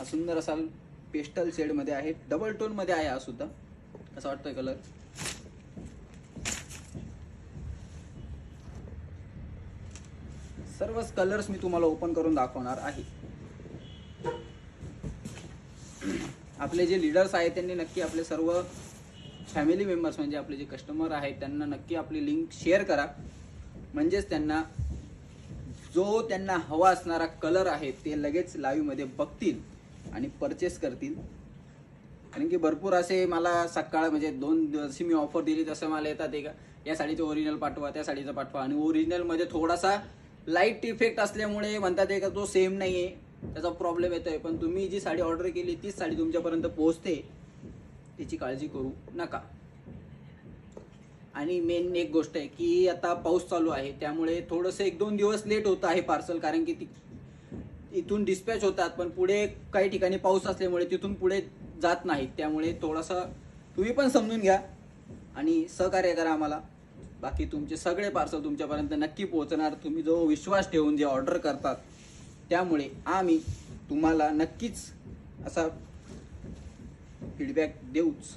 सुंदर असा पेस्टल शेडमध्ये आहे, डबल टोनमध्ये आहे हा सुद्धा. कसा वाटतोय कलर? सर्वच कलर्स मी तुम्हाला ओपन करून दाखवणार आहे. आपले जे लीडर्स आहेत त्यांनी नक्की आपले सर्व फॅमिली मेंबर्स म्हणजे आपले जे कस्टमर आहेत त्यांना नक्की आपली लिंक शेअर करा, म्हणजेच त्यांना जो त्यांना हवा असणारा कलर आहे ते लगेच लाईव्हमध्ये बघतील आणि परचेस करतील. कारण की भरपूर असे मला सकाळ म्हणजे 2 दिवस मी ऑफर दिली तसं मला येतात आहे का या साडीचं ओरिजिनल पाठवा, त्या साडीचं पाठवा, आणि ओरिजिनलमध्ये थोडासा लाईट इफेक्ट असल्यामुळे म्हणतात आहे का तो सेम नाही आहे, त्याचा प्रॉब्लेम येतोय. पण तुम्ही जी साडी ऑर्डर केली तीच साडी तुमच्यापर्यंत पोहोचते, त्याची काळजी करू नका. आणि मेन एक गोष्ट आहे की आता पाऊस चालू आहे त्यामुळे थोडंसं 1-2 दिवस लेट होत आहे पार्सल, कारण की इथून डिस्पॅच होतात पण पुढे काही ठिकाणी पाऊस असल्यामुळे तिथून पुढे जात नाहीत. त्यामुळे थोडासा तुम्ही पण समजून घ्या आणि सहकार्य करा आम्हाला. बाकी तुमचे सगळे पार्सल तुमच्यापर्यंत नक्की पोहोचणार, तुम्ही जो विश्वास ठेवून जे ऑर्डर करतात त्यामुळे आम्ही तुम्हाला नक्कीच असा फीडबॅक देऊच.